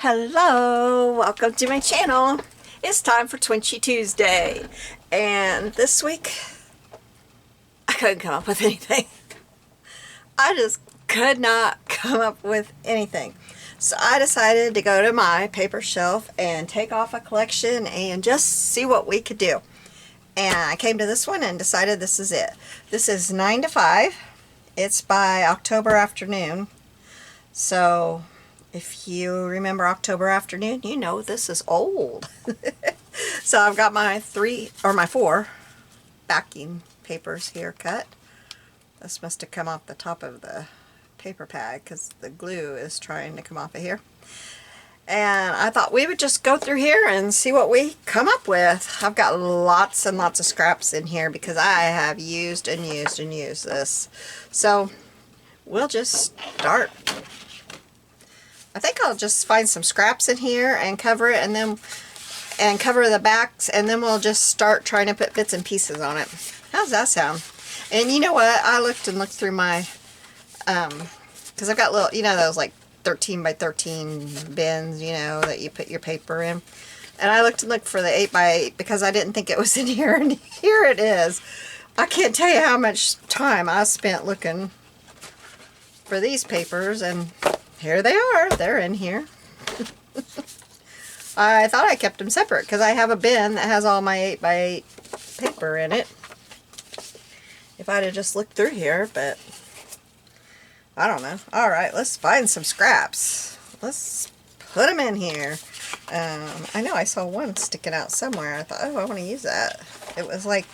Hello, welcome to my channel. It's time for Twinchie Tuesday, and this week I couldn't come up with anything. I just could not come up with anything. So I decided to go to my paper shelf and take off a collection and just see what we could do. And I came to this one and decided this is it. This is 9 to 5. It's by October Afternoon. So if you remember October Afternoon, you know this is old. So I've got my 4 backing papers here cut. This must have come off the top of the paper pad because the glue is trying to come off of here. And I thought we would just go through here and see what we come up with. I've got lots and lots of scraps in here because I have used and used and used this. So we'll just start. I think I'll just find some scraps in here and cover it, and cover the backs, and then we'll just start trying to put bits and pieces on it. How's that sound? And you know what? I looked through my, because I've got little, you know, those like 13 by 13 bins, you know, that you put your paper in. And I looked for the 8 by 8 because I didn't think it was in here, and here it is. I can't tell you how much time I spent looking for these papers, and here they are. They're in here. I thought I kept them separate because I have a bin that has all my 8 by 8 paper in it. If I'd have just looked through here, but I don't know. Alright, let's find some scraps. Let's put them in here. I know I saw one sticking out somewhere. I thought, oh, I want to use that. It was like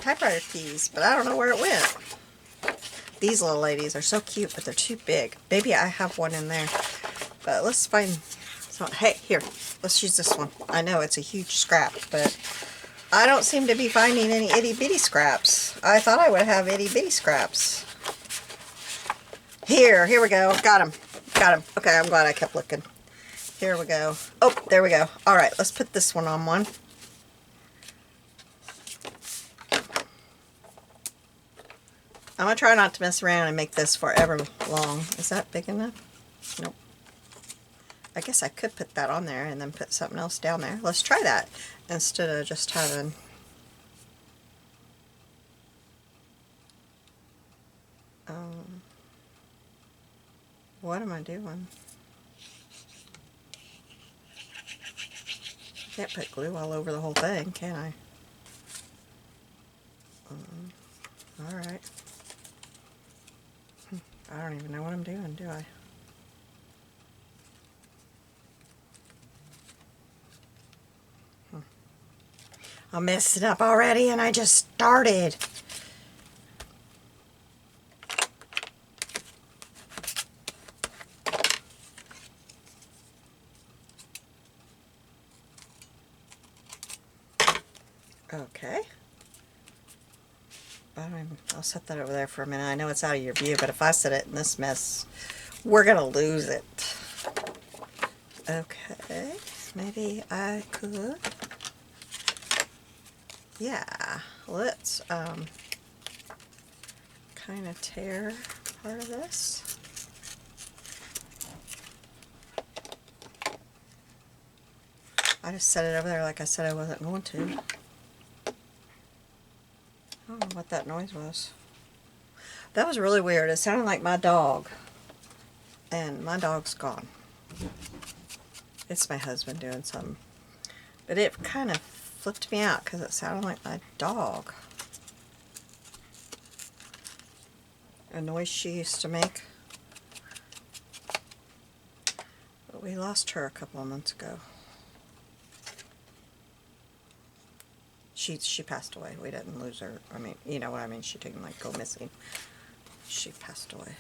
typewriter keys, but I don't know where it went. These little ladies are so cute, but they're too big. Maybe I have one in there. But let's find some. Hey, here. Let's use this one. I know it's a huge scrap, but I don't seem to be finding any itty-bitty scraps. I thought I would have itty-bitty scraps. Here we go. Got them. Got them. Okay, I'm glad I kept looking. Here we go. Oh, there we go. All right, let's put this one on one. I'm going to try not to mess around and make this forever long. Is that big enough? Nope. I guess I could put that on there and then put something else down there. Let's try that instead of just having... what am I doing? Can't put glue all over the whole thing, can I? Alright. I don't even know what I'm doing, do I? I messed it up already and I just started. Okay. I'll set that over there for a minute. I know it's out of your view, but if I set it in this mess, we're gonna lose it. Okay, maybe I could. Yeah, let's kind of tear part of this. I just set it over there like I said I wasn't going to. I don't know what that noise was. That was really weird. It sounded like my dog. And my dog's gone. It's my husband doing something. But it kind of flipped me out because it sounded like my dog. A noise she used to make. But we lost her a couple of months ago. She passed away. We didn't lose her. I mean, you know what I mean. She didn't like go missing. She passed away.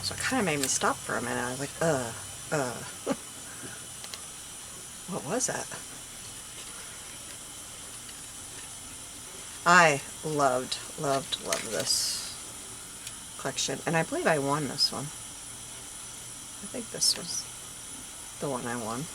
So it kind of made me stop for a minute. I was like, What was that? I loved this collection, and I believe I won this one. I think this was the one I won.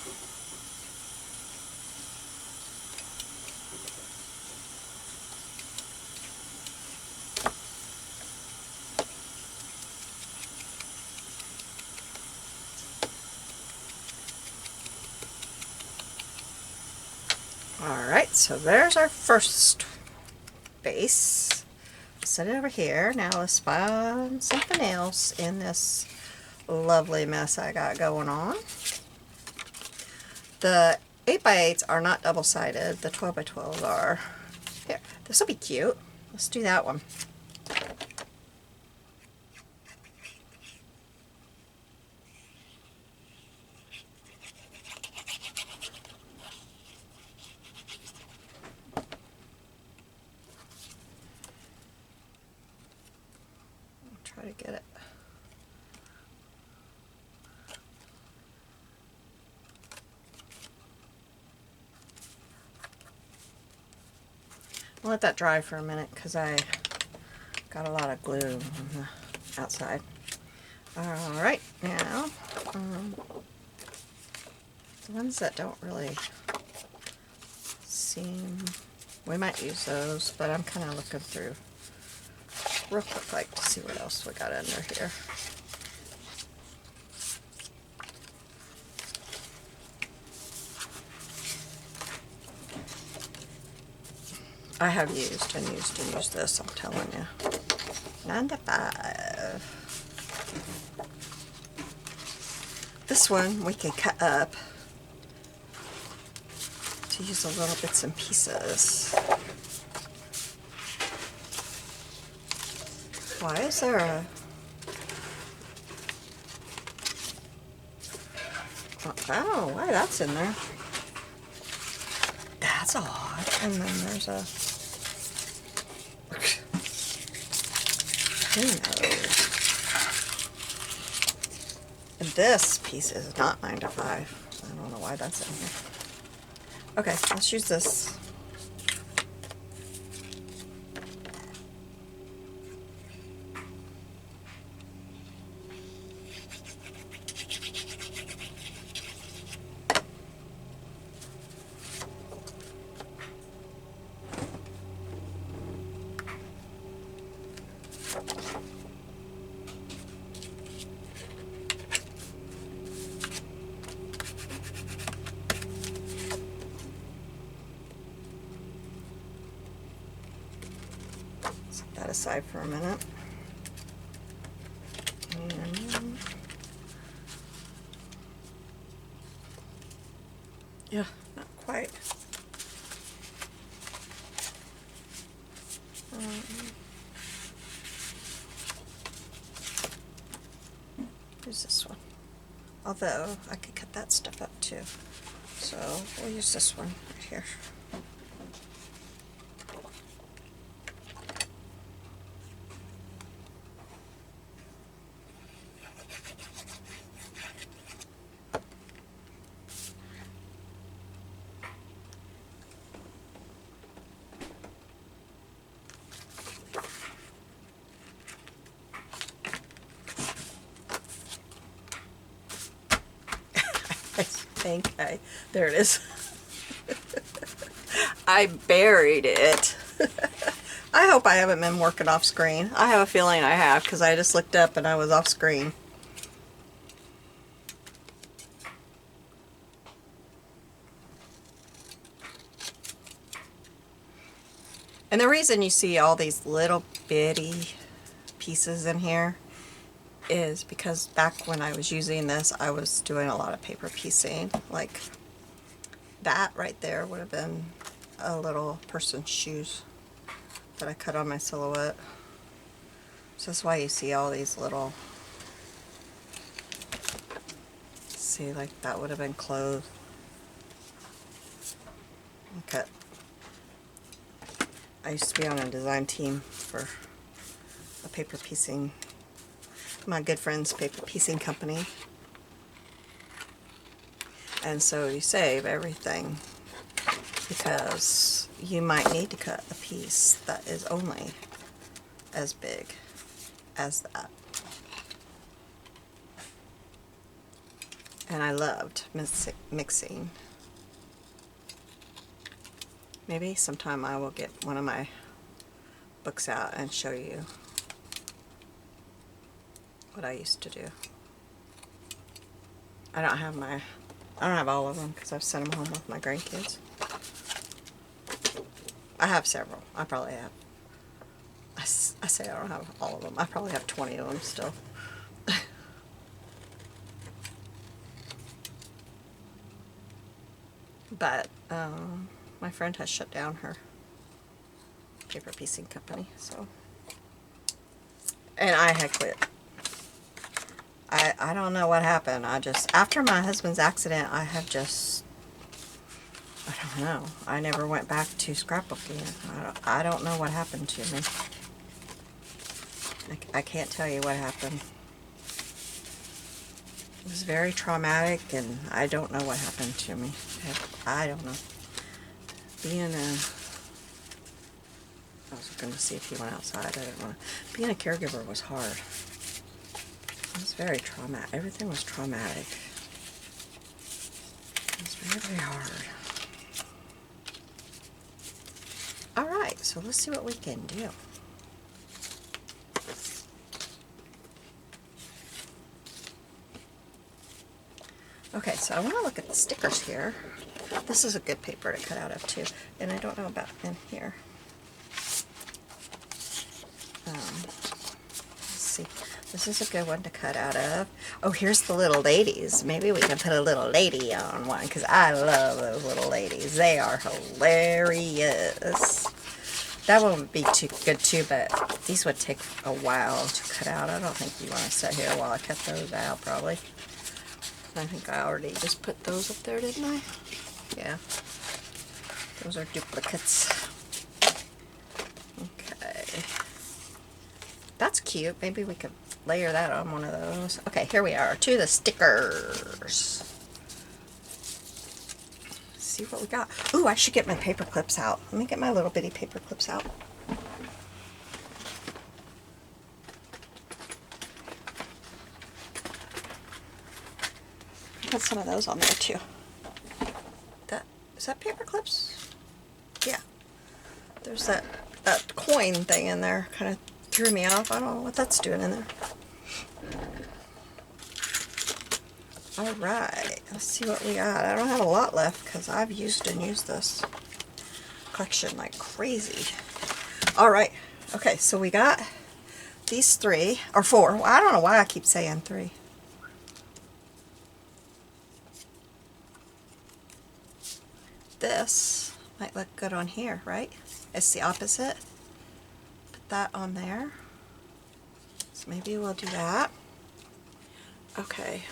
Alright, so there's our first base. Set it over here. Now let's find something else in this lovely mess I got going on. The 8x8s are not double-sided. The 12x12s are. Here, this will be cute. Let's do that one. Try to get it. I'll let that dry for a minute because I got a lot of glue on the outside. Alright, now the ones that don't really seem, we might use those, but I'm kind of looking through real quick like to see what else we got under here. I have used and used and used this, I'm telling you. 9 to 5. This one we can cut up to use the little bits and pieces. Why is there a... Oh, why that's in there? That's odd. And then there's a... Who knows? And this piece is not 9 to 5. I don't know why that's in here. Okay, let's use this. Set that aside for a minute. And yeah, not quite. Here's this one. Although I could cut that stuff up too. So we'll use this one right here. There it is. I buried it. I hope I haven't been working off screen. I have a feeling I have because I just looked up and I was off screen. And the reason you see all these little bitty pieces in here is because back when I was using this, I was doing a lot of paper piecing. Like that right there would have been a little person's shoes that I cut on my silhouette. So that's why you see all these little, see, like that would have been clothes. Okay. I used to be on a design team for a paper piecing, my good friend's paper piecing company. And so you save everything, because you might need to cut a piece that is only as big as that. And I loved mixing. Maybe sometime I will get one of my books out and show you what I used to do. I don't have all of them because I've sent them home with my grandkids. I have several. I probably have. I say I don't have all of them. I probably have 20 of them still. But my friend has shut down her paper piecing company, so, and I had quit. I don't know what happened. After my husband's accident, I don't know. I never went back to scrapbooking. I don't know what happened to me. I can't tell you what happened. It was very traumatic, and I don't know what happened to me. I don't know. I was going to see if he went outside. I didn't want to. Being a caregiver was hard. It was very traumatic. Everything was traumatic. It was very, very hard. Alright, so let's see what we can do. Okay, so I want to look at the stickers here. This is a good paper to cut out of too. And I don't know about in here. Let's see. This is a good one to cut out of. Oh, here's the little ladies. Maybe we can put a little lady on one, because I love those little ladies. They are hilarious. That one would be too good too, but these would take a while to cut out. I don't think you want to sit here while I cut those out, probably. I think I already just put those up there, didn't I? Yeah. Those are duplicates. Okay. That's cute. Maybe we could layer that on one of those. Okay, here we are. To the stickers. Let's see what we got. Ooh, I should get my paper clips out. Let me get my little bitty paper clips out. Put some of those on there too. Is that paper clips? Yeah. There's that coin thing in there. Kind of threw me off. I don't know what that's doing in there. Alright, let's see what we got. I don't have a lot left because I've used this collection like crazy. Alright, okay, so we got these 3, or 4. Well, I don't know why I keep saying 3. This might look good on here, right? It's the opposite. Put that on there. So maybe we'll do that. Okay.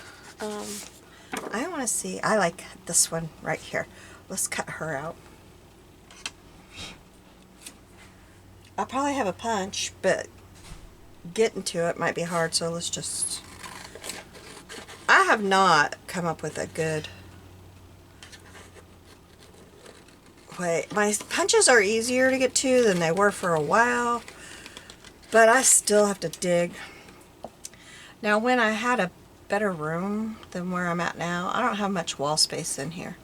I want to see. I like this one right here. Let's cut her out. I'll probably have a punch, but getting to it might be hard, so let's just... I have not come up with a good way. My punches are easier to get to than they were for a while, but I still have to dig. Now, when I had a better room than where I'm at now, I don't have much wall space in here.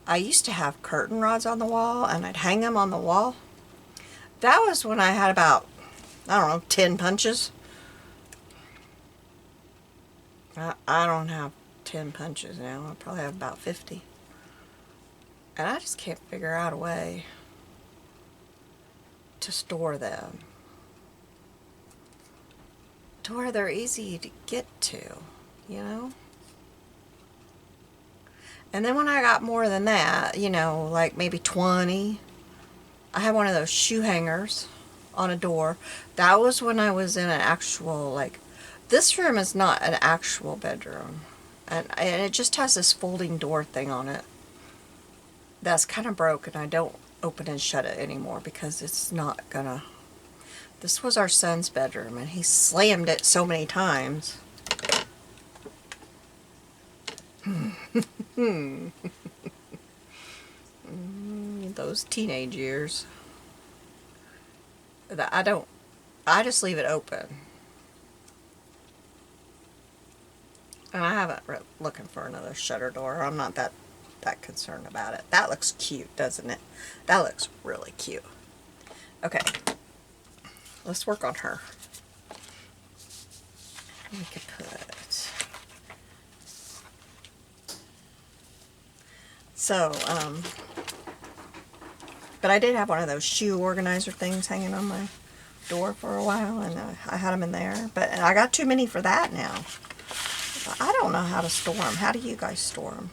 I used to have curtain rods on the wall, and I'd hang them on the wall. That was when I had about, I don't know, 10 punches. I don't have 10 punches now. I probably have about 50. And I just can't figure out a way to store them to where they're easy to get to, you know? And then when I got more than that, you know, like maybe 20, I had one of those shoe hangers on a door. That was when I was in an actual, like, this room is not an actual bedroom. And it just has this folding door thing on it. That's kind of broke, and I don't open and shut it anymore because it's not gonna... This was our son's bedroom, and he slammed it so many times. Those teenage years. I just leave it open. And I haven't looking for another shutter door. I'm not that concerned about it. That looks cute, doesn't it? That looks really cute. Okay, let's work on her. We could put... So, but I did have one of those shoe organizer things hanging on my door for a while, and I had them in there. But I got too many for that now. I don't know how to store them. How do you guys store them?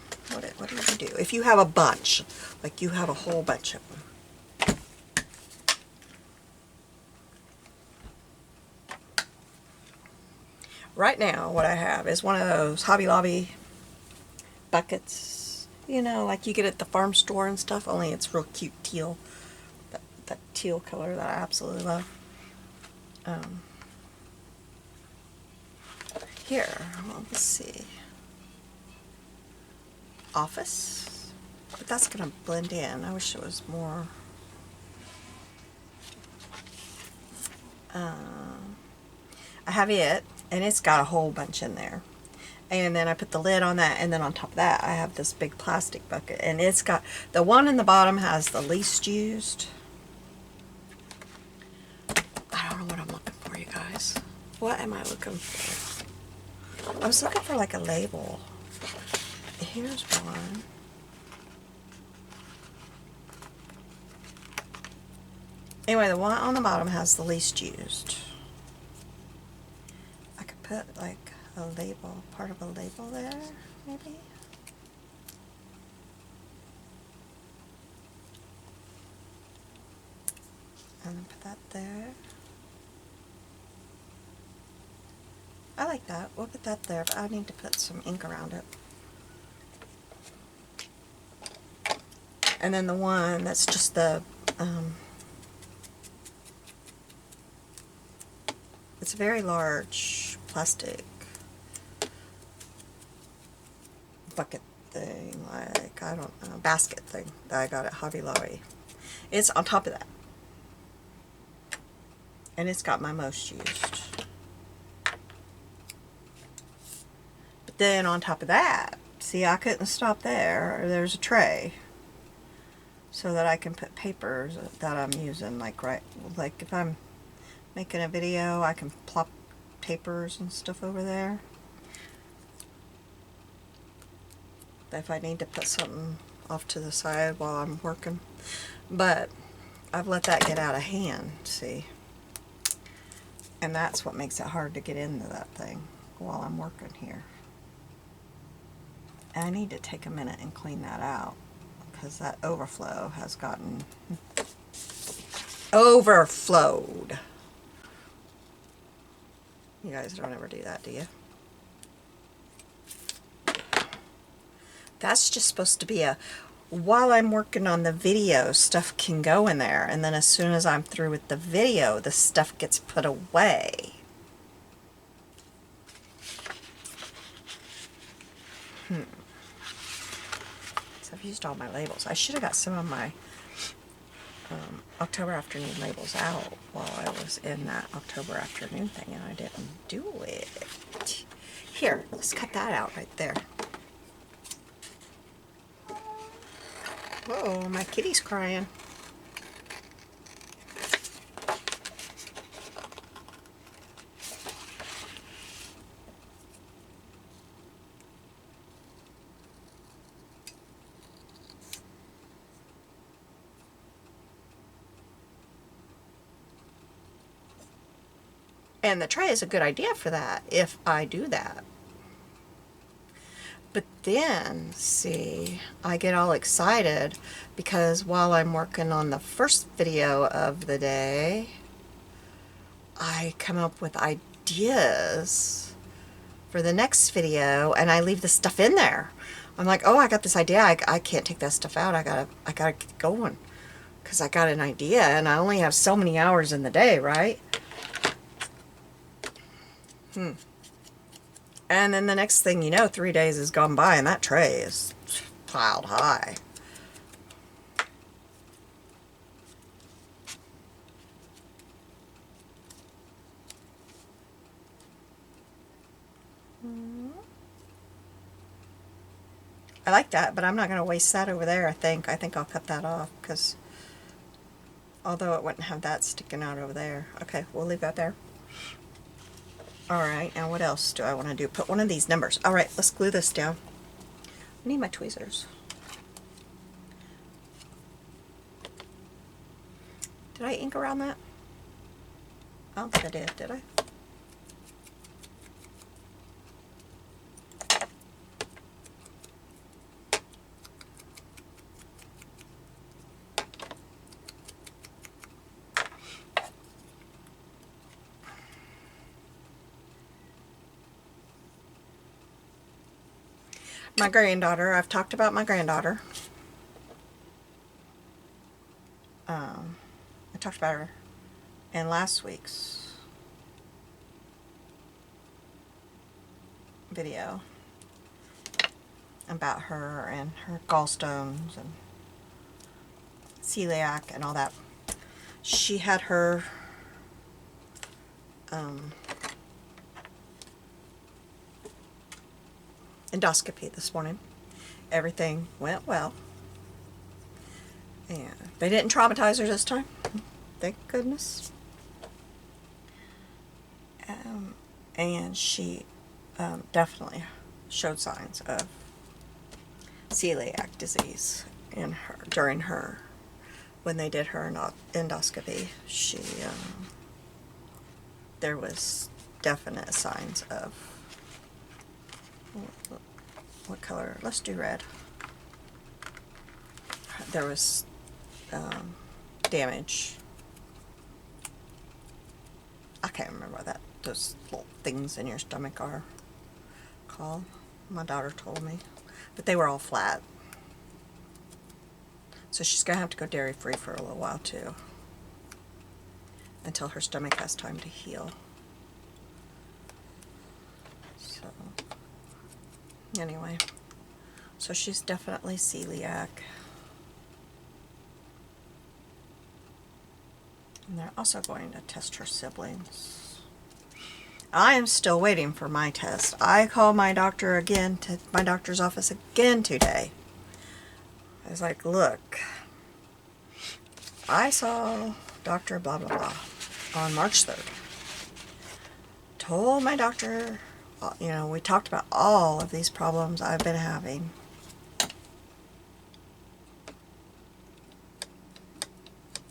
What do you do? If you have a bunch, like you have a whole bunch of them. Right now, what I have is one of those Hobby Lobby buckets. You know, like you get at the farm store and stuff, only it's real cute teal. That teal color that I absolutely love. Here, well, let's see. Office. But that's going to blend in. I wish it was more... I have it, and it's got a whole bunch in there. And then I put the lid on that, and then on top of that I have this big plastic bucket, and it's got, the one in the bottom has the least used. I don't know what I'm looking for, you guys. What am I looking for? I was looking for like a label. Here's one. Anyway, the one on the bottom has the least used. I could put like a label, part of a label there, maybe? And then put that there. I like that. We'll put that there, but I need to put some ink around it. And then the one that's just the, it's a very large plastic bucket thing, like, I don't know, basket thing that I got at Hobby Lobby. It's on top of that. And it's got my most used. But then on top of that, see, I couldn't stop there. There's a tray. So that I can put papers that I'm using, like if I'm making a video, I can plop papers and stuff over there. If I need to put something off to the side while I'm working. But I've let that get out of hand, see. And that's what makes it hard to get into that thing while I'm working here. And I need to take a minute and clean that out, because that overflow has gotten overflowed. You guys don't ever do that, do you? That's just supposed to be a, while I'm working on the video, stuff can go in there, and then as soon as I'm through with the video, the stuff gets put away. So I've used all my labels. I should have got some of my October afternoon labels out while I was in that October afternoon thing, and I didn't do it. Here, let's cut that out right there. Uh-oh, my kitty's crying. And the tray is a good idea for that, if I do that. But then, see, I get all excited because while I'm working on the first video of the day, I come up with ideas for the next video, and I leave the stuff in there. I'm like, oh, I got this idea. I can't take that stuff out. I gotta get going because I got an idea, and I only have so many hours in the day, right? And then the next thing you know, 3 days has gone by and that tray is piled high. I like that, but I'm not going to waste that over there, I think. I think I'll cut that off, because although it wouldn't have that sticking out over there. Okay, we'll leave that there. Alright, now what else do I want to do? Put one of these numbers. Alright, let's glue this down. I need my tweezers. Did I ink around that? I don't think I did I? My granddaughter, I've talked about my granddaughter. I talked about her in last week's video about her and her gallstones and celiac and all that. She had her endoscopy this morning. Everything went well. And they didn't traumatize her this time. Thank goodness. And she definitely showed signs of celiac disease in her during her when they did her endoscopy. She there was definite signs of what color? Let's do red. There was damage. I can't remember what those little things in your stomach are called. My daughter told me, but they were all flat. So she's gonna have to go dairy free for a little while too, until her stomach has time to heal. So anyway, so she's definitely celiac. And they're also going to test her siblings. I am still waiting for my test. I called my doctor again, to my doctor's office again today. I was like, look, I saw Dr. blah blah blah on March 3rd. Told my doctor, you know, we talked about all of these problems I've been having.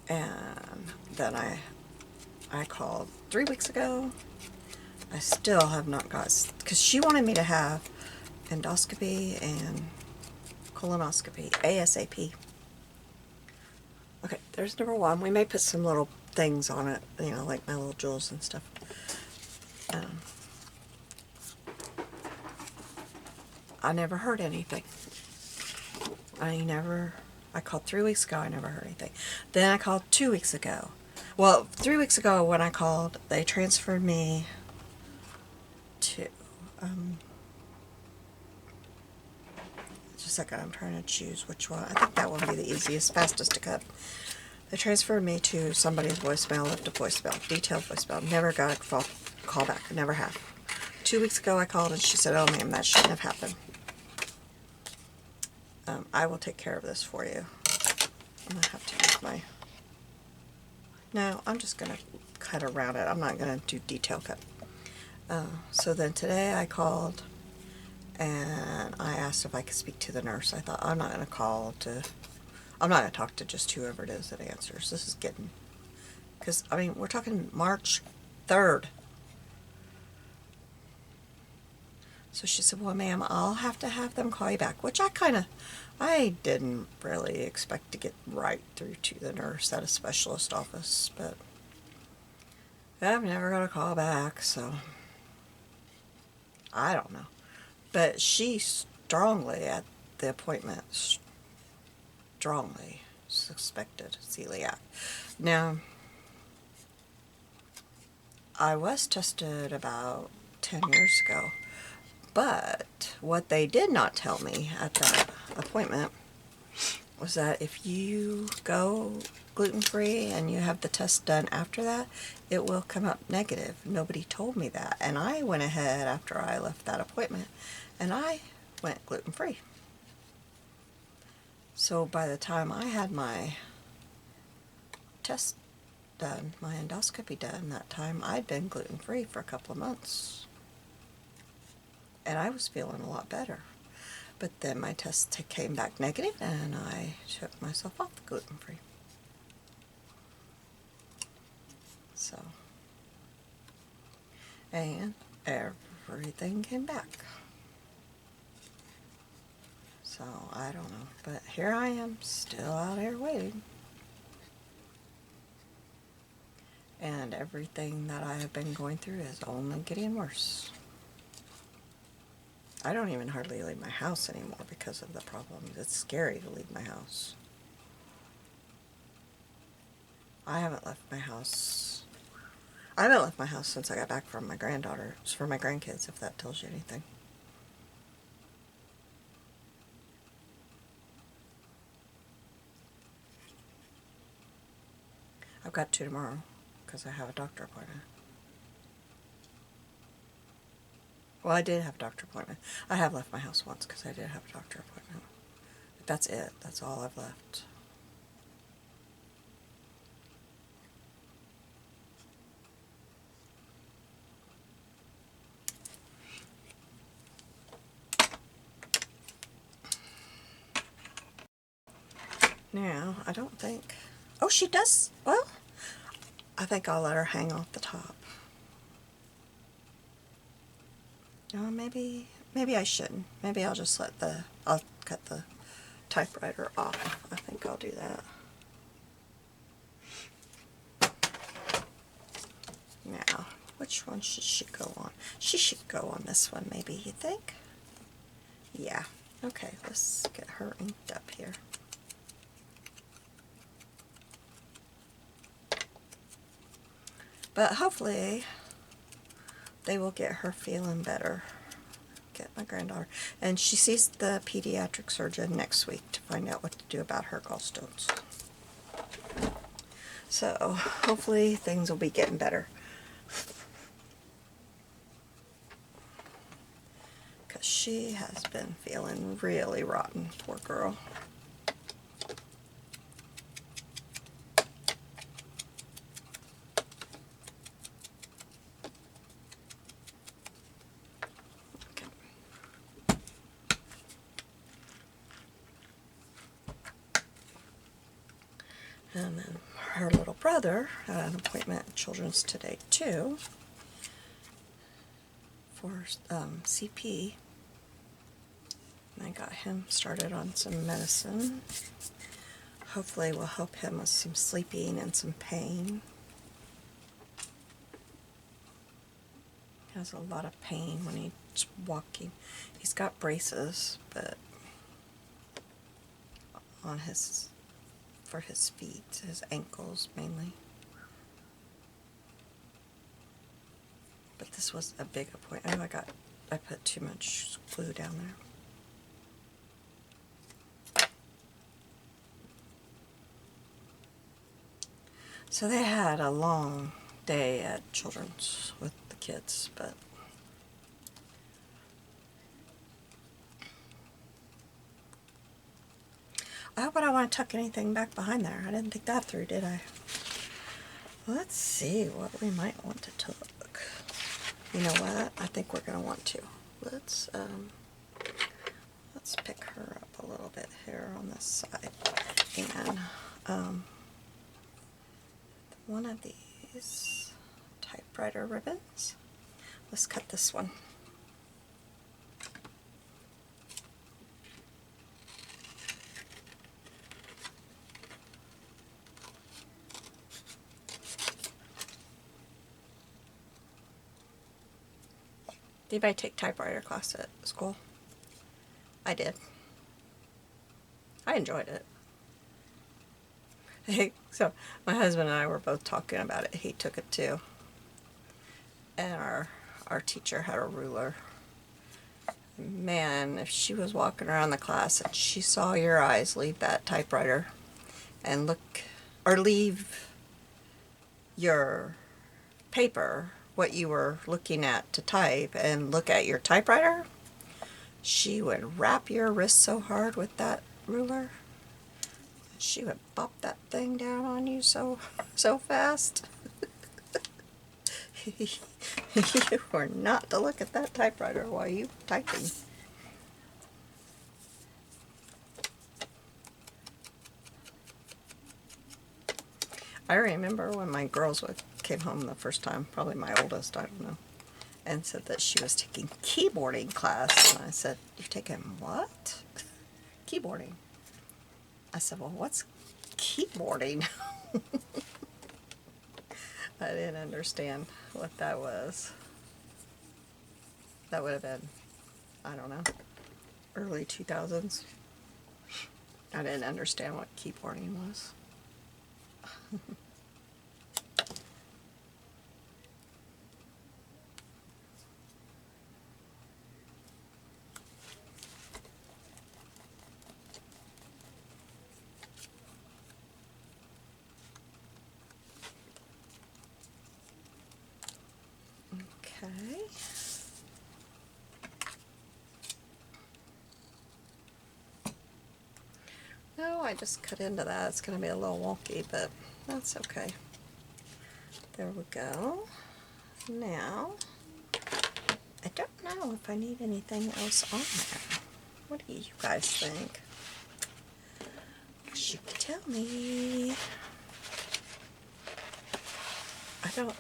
And then I called 3 weeks ago. I still have not got, because she wanted me to have endoscopy and colonoscopy ASAP. Okay, there's number one. We may put some little things on it, you know, like my little jewels and stuff. I never heard anything. I called 3 weeks ago, I never heard anything. Then I called 2 weeks ago. Well, 3 weeks ago when I called, they transferred me to, just a second, I'm trying to choose which one. I think that one would be the easiest, fastest to cut. They transferred me to somebody's voicemail, left a voicemail, detailed voicemail. Never got a call back, never have. 2 weeks ago I called and she said, oh ma'am, that shouldn't have happened. I will take care of this for you. I'm going to have to use my... No, I'm just going to cut around it. I'm not going to do detail cut. So then today I called and I asked if I could speak to the nurse. I thought, I'm not going to I'm not going to talk to just whoever it is that answers. This is getting... Because, I mean, we're talking March 3rd. So she said, well, ma'am, I'll have to have them call you back, which I didn't really expect to get right through to the nurse at a specialist office, but I'm never going to call back, so I don't know. But she strongly, at the appointment, strongly suspected celiac. Now, I was tested about 10 years ago. But what they did not tell me at the appointment was that if you go gluten-free and you have the test done after that, it will come up negative. Nobody told me that. And I went ahead after I left that appointment and I went gluten-free. So by the time I had my test done, my endoscopy done that time, I'd been gluten-free for a couple of months. And I was feeling a lot better. But then my test came back negative and I took myself off the gluten-free. So, and everything came back. So, I don't know. But here I am, still out here waiting. And everything that I have been going through is only getting worse. I don't even hardly leave my house anymore because of the problem. It's scary to leave my house. I haven't left my house. I haven't left my house since I got back from my granddaughter. It's for my grandkids, if that tells you anything. I've got 2 tomorrow because I have a doctor appointment. Well, I did have a doctor appointment. I have left my house once because I did have a doctor appointment. But that's it. That's all I've left. Now, I don't think... Oh, she does... Well, I think I'll let her hang off the top. No, maybe I shouldn't. Maybe I'll just I'll cut the typewriter off. I think I'll do that. Now, which one should she go on? She should go on this one, maybe, you think? Yeah. Okay, let's get her inked up here. But hopefully they will get her feeling better. Get my granddaughter. And she sees the pediatric surgeon next week to find out what to do about her gallstones. So hopefully things will be getting better. Because she has been feeling really rotten, poor girl. And then her little brother had an appointment at Children's today too for CP. And I got him started on some medicine. Hopefully will help him with some sleeping and some pain. He has a lot of pain when he's walking. He's got braces, but on for his feet, his ankles mainly. But this was a big appointment. Oh, I put too much glue down there. So they had a long day at Children's with the kids, but I hope I don't want to tuck anything back behind there. I didn't think that through, did I? Let's see what we might want to tuck. You know what? I think we're going to want to. Let's pick her up a little bit here on this side. And one of these typewriter ribbons. Let's cut this one. Did anybody take typewriter class at school? I did. I enjoyed it. So my husband and I were both talking about it. He took it too. And our teacher had a ruler. Man, if she was walking around the class and she saw your eyes leave that typewriter and look, or leave your paper, what you were looking at to type, and look at your typewriter, she would wrap your wrist so hard with that ruler. She would bop that thing down on you so fast. You were not to look at that typewriter while you were typing. I remember when my girls came home the first time, probably my oldest, I don't know, and said that she was taking keyboarding class. And I said, "You're taking what?" "Keyboarding." I said, "Well, what's keyboarding?" I didn't understand what that was. That would have been, I don't know, early 2000s. I didn't understand what keyboarding was. Okay. No, I just cut into that. It's going to be a little wonky, but that's okay. There we go. Now, I don't know if I need anything else on there. What do you guys think? You can tell me. I don't...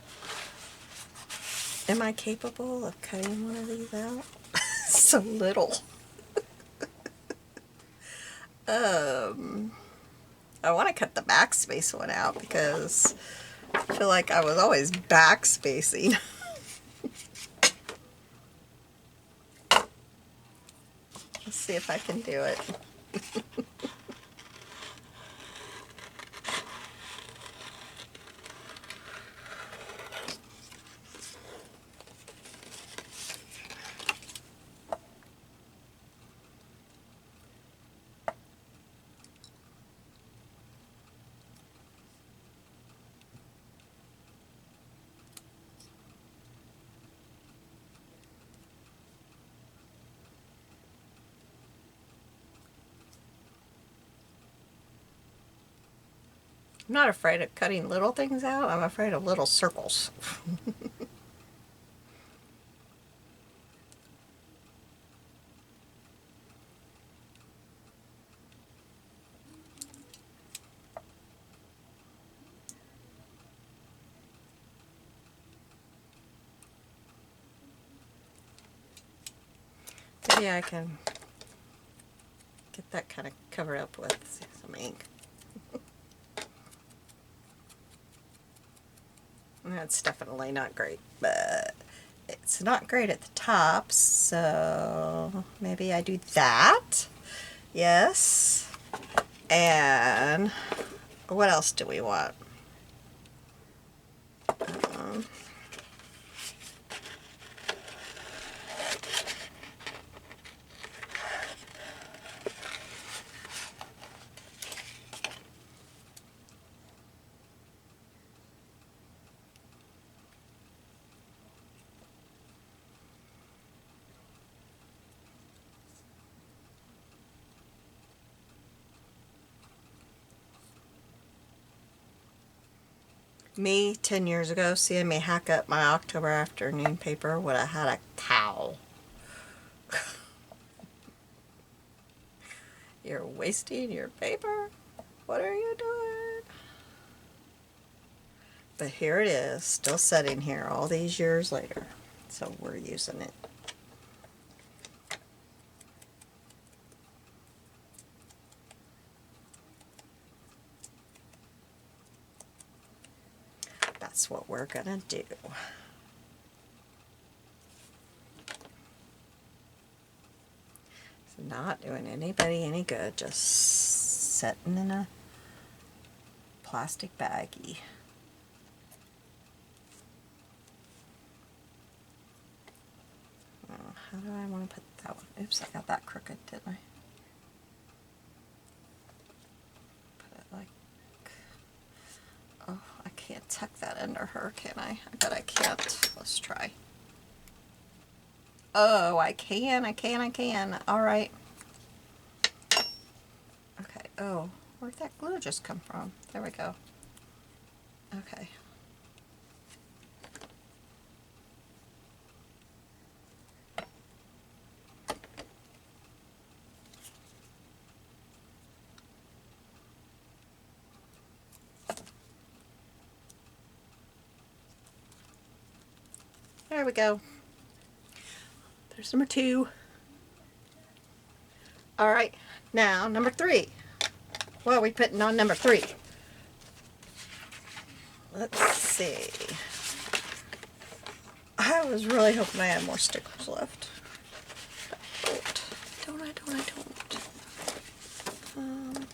Am I capable of cutting one of these out? So little. I want to cut the backspace one out because I feel like I was always backspacing. Let's see if I can do it. I'm not afraid of cutting little things out. I'm afraid of little circles. Maybe I can get that kind of covered up with some ink. That's definitely not great, but it's not great at the top, so maybe I do that. Yes. And what else do we want? Me 10 years ago, seeing me hack up my October afternoon paper would have had a cow. You're wasting your paper? What are you doing? But here it is, still sitting here all these years later. So we're using it. That's what we're gonna do. It's not doing anybody any good, just sitting in a plastic baggie. How do I want to put that one. Oops, I got that crooked, didn't I? Put it like, oh, I can't tuck that under her, can I? I bet I can't. Let's try. Oh, I can. All right. Okay. Oh, where'd that glue just come from? There we go. Okay. There we go. There's number 2. All right, now number 3. What are we putting on number 3? Let's see. I was really hoping I had more stickers left. Don't I?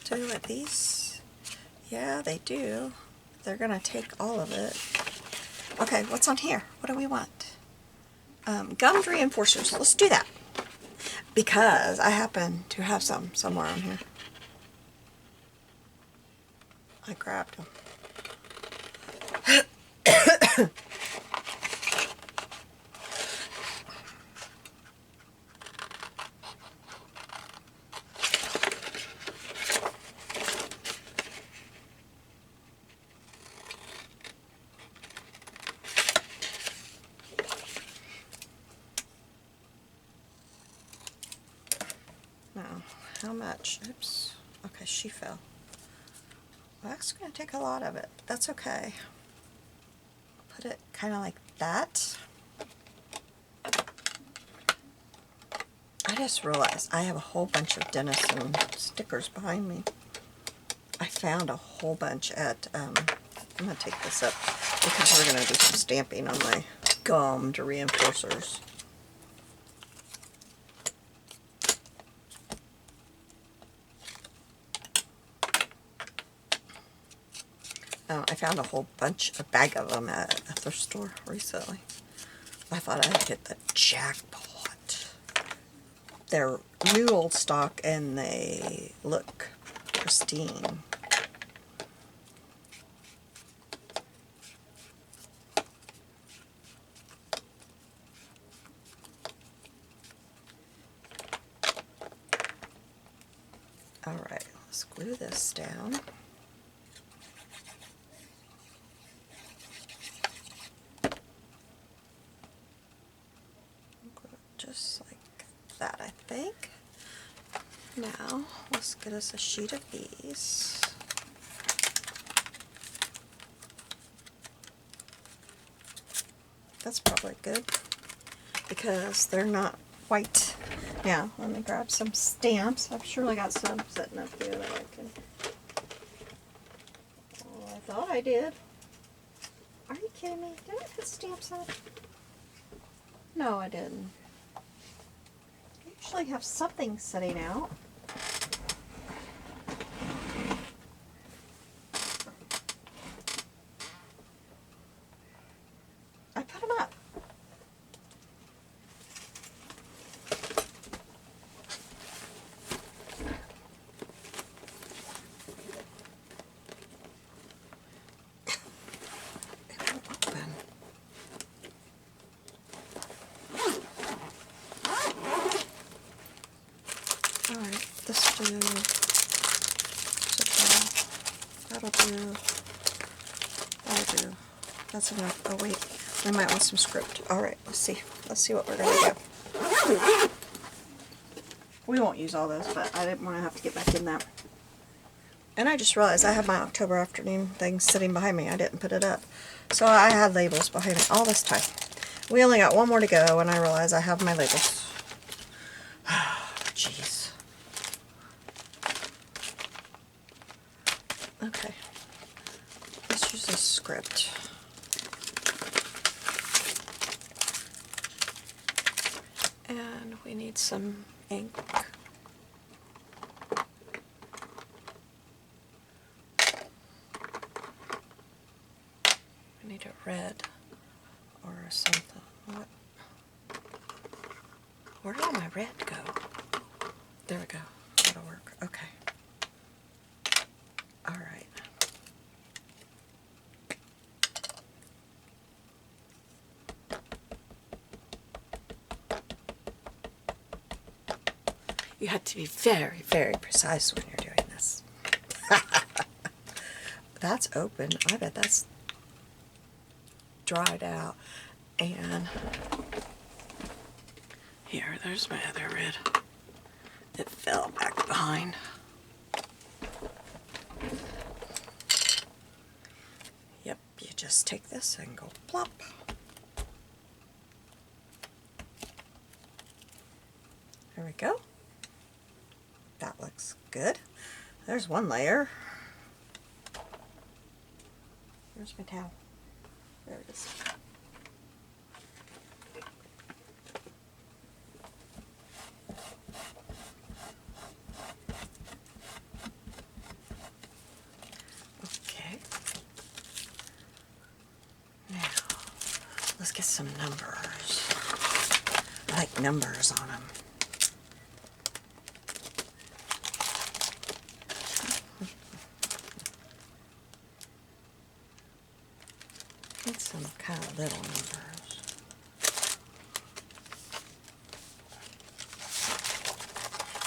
Do with these? Yeah, they do. They're gonna take all of it. Okay, what's on here? What do we want? Gummed reinforcers. Let's do that. Because I happen to have some somewhere on here. I grabbed them. Now, how much? Oops. Okay, she fell. That's going to take a lot of it. That's okay. Put it kind of like that. I just realized I have a whole bunch of Denison stickers behind me. I found a whole bunch at, I'm going to take this up because we're going to do some stamping on my gummed reinforcers. I found a whole bag of them at a thrift store recently. I thought I'd hit the jackpot. They're new old stock and they look pristine. Alright, let's glue this down. Just like that, I think. Now, let's get us a sheet of these. That's probably good because they're not white. Now, let me grab some stamps. I've surely got some sitting up here that I can... Oh, I thought I did. Are you kidding me? Did I put stamps up? No, I didn't. I usually have something sitting out. I put them up. Alright, this will do. That'll do. That'll do. That's enough. Oh wait, I might want some script. Alright, let's see. Let's see what we're gonna do. We won't use all this, but I didn't want to have to get back in that. And I just realized I have my October afternoon thing sitting behind me. I didn't put it up. So I had labels behind me all this time. We only got one more to go, and I realized I have my labels. Jeez. Okay, let's use this script. And we need some ink. We need a red or something. What? Where did all my red go? There we go. That'll work. Okay. All right. You have to be very, very precise when you're doing this. That's open. I bet that's dried out. And here, there's my other red. It fell back behind. Yep, you just take this and go plop. There we go. That looks good. There's one layer. Where's my towel? There it is. Okay. Now, let's get some numbers. I like numbers on them. Get some kind of little numbers.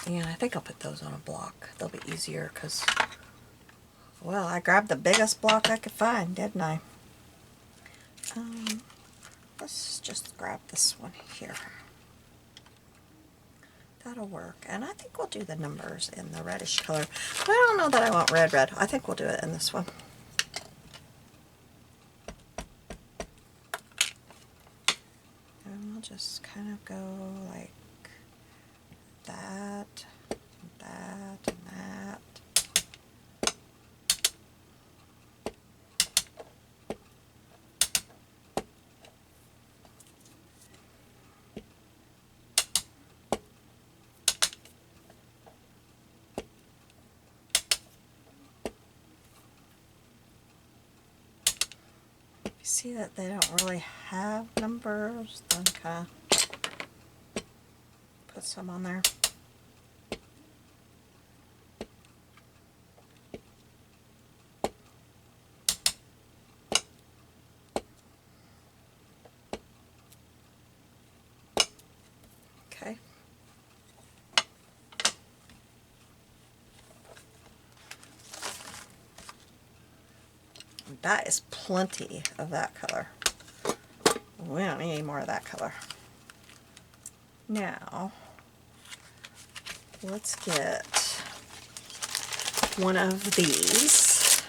And I think I'll put those on a block. They'll be easier because, well, I grabbed the biggest block I could find, didn't I? Let's just grab this one here. That'll work. And I think we'll do the numbers in the reddish color. But I don't know that I want red. I think we'll do it in this one. Just kind of go like that, that, and that. You see that they don't really have numbers, then kind of put some on there. Okay. That is plenty of that color. We don't need any more of that color. Now, let's get one of these.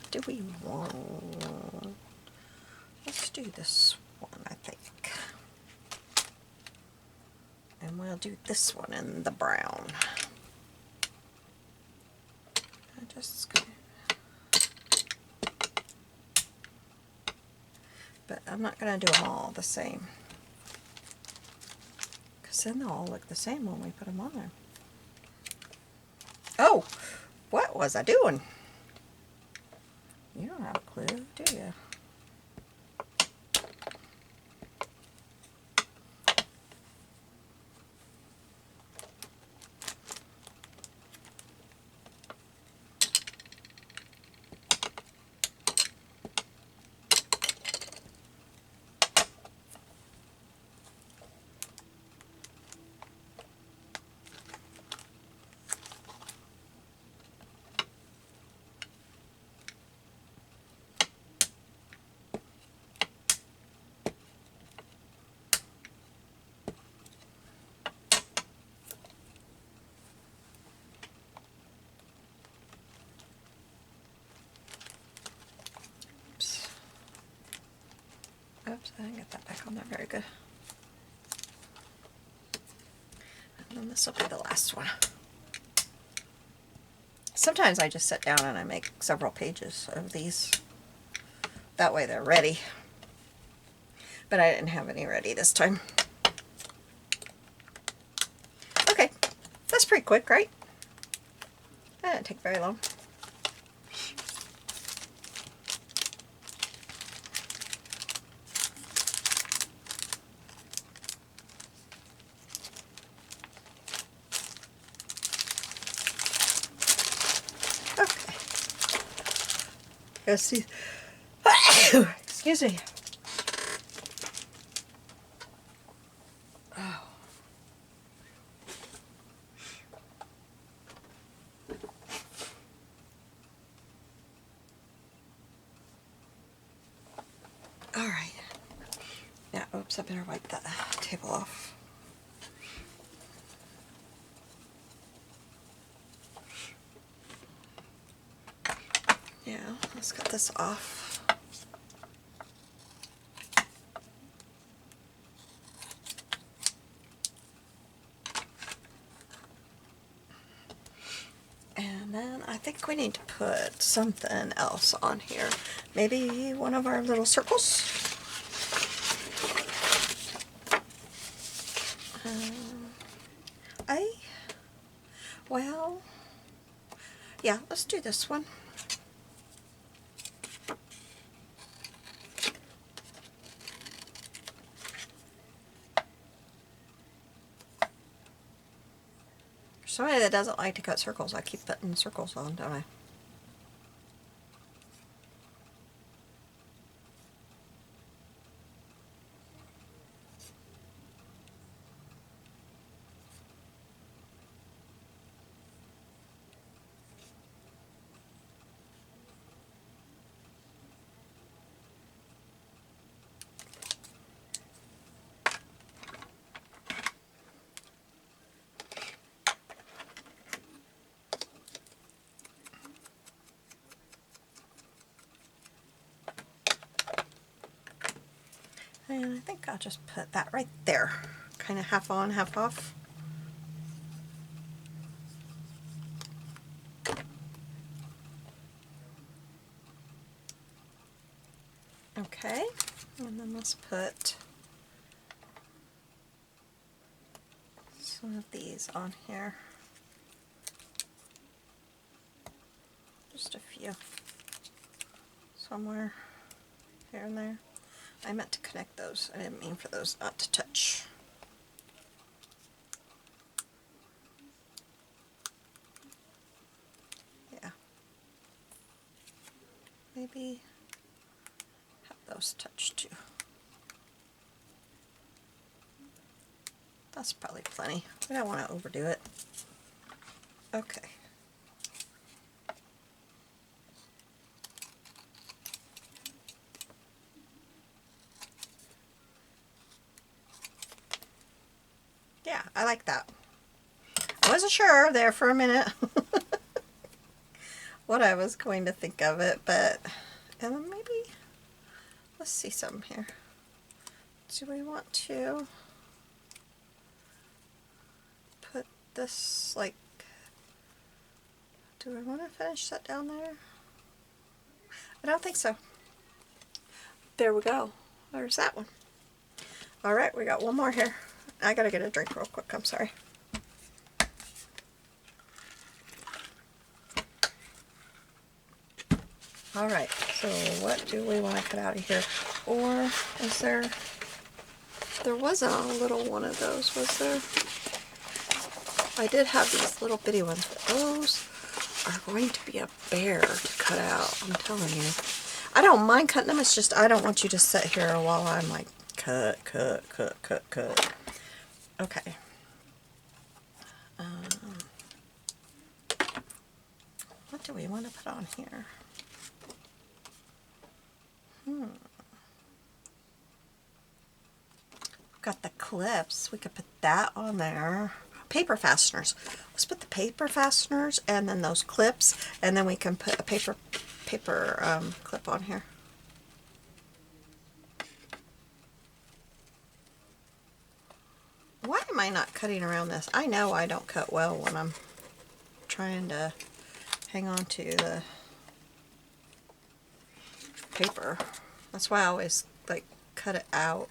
What do we want? Let's do this one, I think. And we'll do this one in the brown. But I'm not going to do them all the same, because then they'll all look the same when we put them on there. Oh, what was I doing? You don't have a clue, do you? Oops, I didn't get that back on there very good. And then this will be the last one. Sometimes I just sit down and I make several pages of these. That way they're ready. But I didn't have any ready this time. Okay, that's pretty quick, right? That didn't take very long. Let's see. Excuse me. Oh. All right. Yeah, oops, I better wipe that table off. Yeah, let's get this off. And then I think we need to put something else on here. Maybe one of our little circles. Well, yeah, let's do this one. For somebody that doesn't like to cut circles, I keep putting circles on, don't I? And I think I'll just put that right there. Kind of half on, half off. Okay, and then let's put some of these on here. Just a few. Somewhere here and there. I meant to connect those. I didn't mean for those not to touch. Yeah. Maybe have those touch too. That's probably plenty. We don't want to overdo it. Okay. Yeah, I like that. I wasn't sure there for a minute what I was going to think of it, but and then maybe let's see something here. Do we want to put this like, do I want to finish that down there? I don't think so. There we go. There's that one. All right, we got one more here. I gotta get a drink real quick. I'm sorry. All right, so what do we want to cut out of here? Or is there wasn't a little one of those, was there? I did have these little bitty ones, but those are going to be a bear to cut out, I'm telling you. I don't mind cutting them, it's just I don't want you to sit here while I'm like, cut, cut, cut, cut, cut. Okay. What do we want to put on here? Got the clips. We could put that on there. Paper fasteners. Let's put the paper fasteners and then those clips, and then we can put a paper clip on here. Why am I not cutting around this? I know I don't cut well when I'm trying to hang on to the paper. That's why I always like cut it out.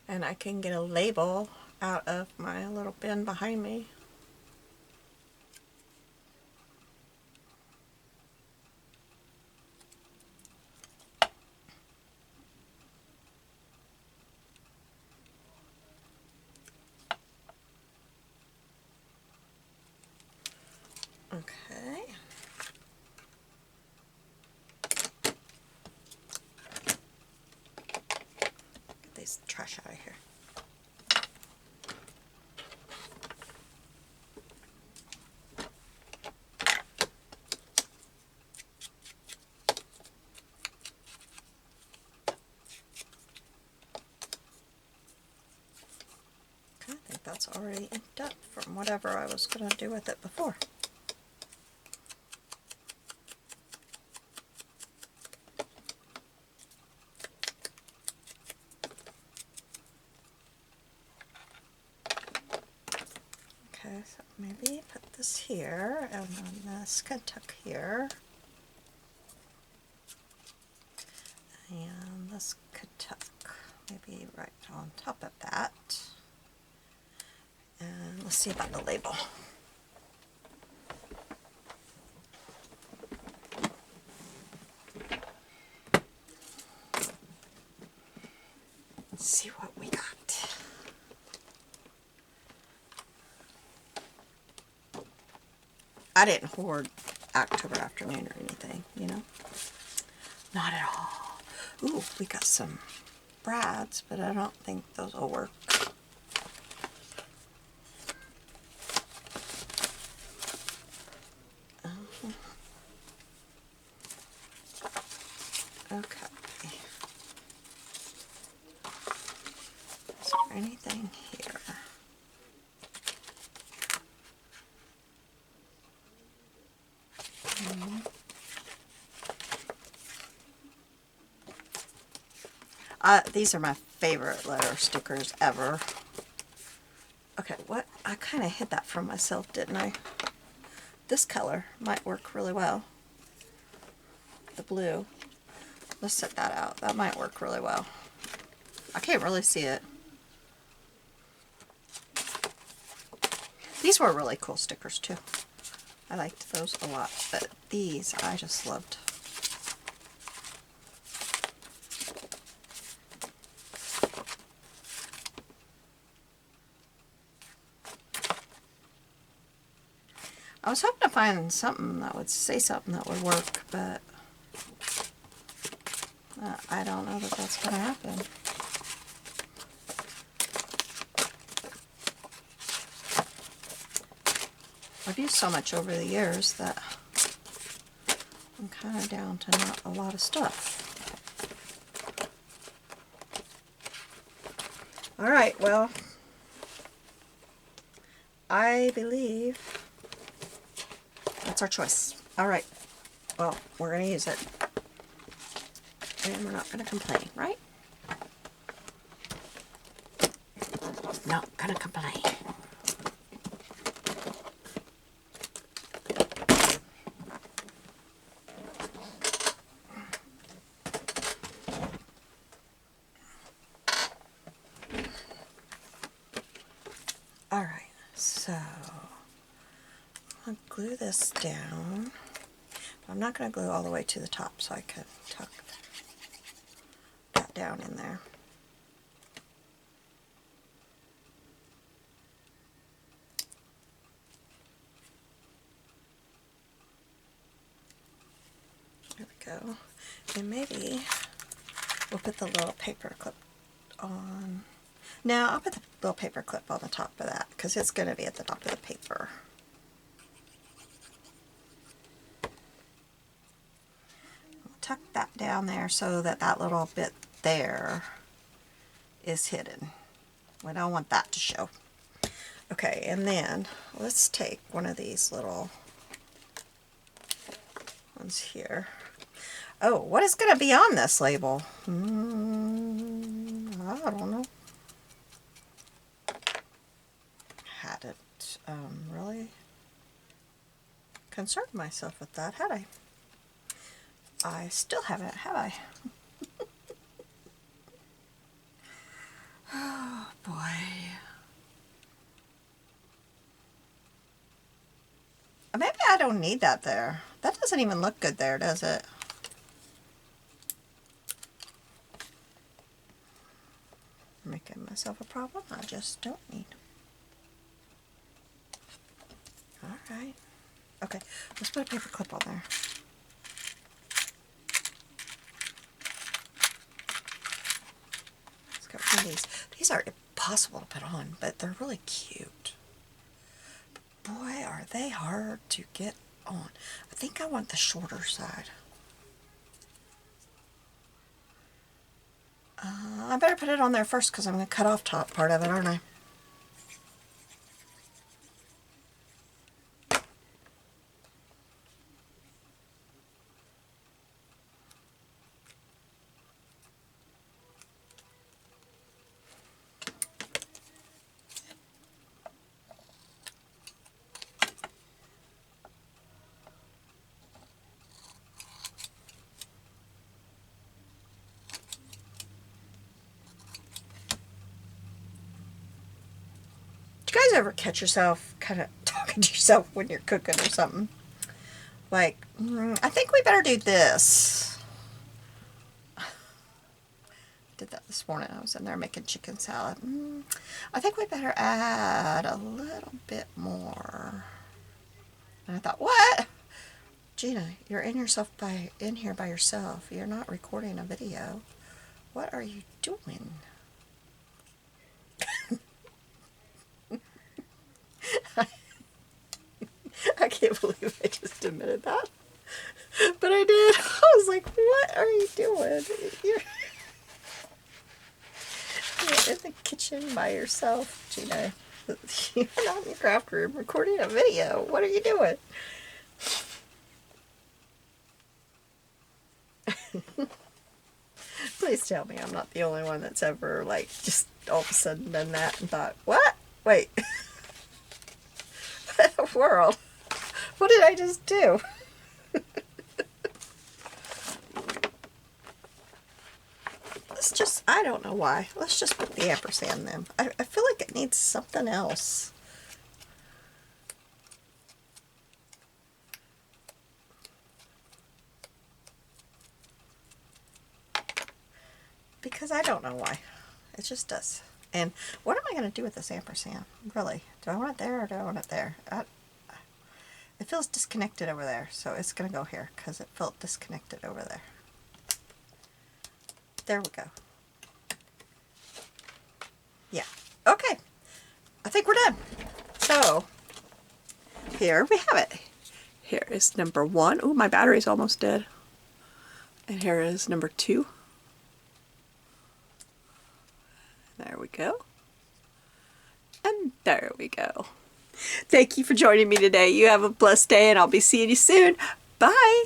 And I can get a label out of my little bin behind me. these trash out of here. I think that's already inked up from whatever I was going to do with it before. Okay, so maybe put this here, and then this can tuck here. And this could tuck maybe right on top of that. And let's see about the label. Let's see what we got. I didn't hoard October Afternoon or anything, you know? Not at all. Ooh, we got some brads, but I don't think those will work. Okay. Is there anything here? These are my favorite letter stickers ever. Okay, what? I kind of hid that from myself, didn't I? This color might work really well. The blue. Let's set that out. That might work really well. I can't really see it. These were really cool stickers too. I liked those a lot, but these I just loved. I was hoping to find something that would say something that would work, but I don't know that that's going to happen. I've used so much over the years that I'm kind of down to not a lot of stuff. Alright, well, I believe that's our choice. Alright, well, we're going to use it. And we're not going to complain, right? Not going to complain. Alright, so I'll glue this down. I'm not going to glue all the way to the top, so I can tuck that down in there. There we go. And maybe we'll put the little paper clip on. Now I'll put the little paper clip on the top of that because it's going to be at the top of the paper. Tuck that down there so that that little bit there is hidden. We don't want that to show. Okay, and then let's take one of these little ones here. Oh, what is going to be on this label? I don't know. Hadn't really concerned myself with that, had I? I still haven't, have I? Oh, boy. Maybe I don't need that there. That doesn't even look good there, does it? I'm making myself a problem I just don't need. Alright. Okay, let's put a paper clip on there. Let's get these. These are impossible to put on, but they're really cute. But boy, are they hard to get on. I think I want the shorter side. I better put it on there first because I'm going to cut off top part of it, aren't I? Do you guys ever catch yourself kind of talking to yourself when you're cooking or something? Like, I think we better do this. Did that this morning. I was in there making chicken salad. I think we better add a little bit more. And I thought, what? Gina, you're in here by yourself. You're not recording a video. What are you doing? I can't believe I just admitted that. But I did. I was like, what are you doing? You're in the kitchen by yourself, Gina. You're not in your craft room recording a video. What are you doing? Please tell me I'm not the only one that's ever, like, just all of a sudden done that and thought, what? Wait. What in the world? What did I just do? Let's just, I don't know why. Let's just put the ampersand then. I feel like it needs something else. Because I don't know why. It just does. And what am I going to do with this ampersand? Really? Do I want it there or do I want it there? It feels disconnected over there, so it's going to go here because it felt disconnected over there. There we go. Yeah. Okay. I think we're done. So, here we have it. Here is number 1. Oh, my battery's almost dead. And here is number 2. There we go. And there we go. Thank you for joining me today. You have a blessed day and I'll be seeing you soon. Bye.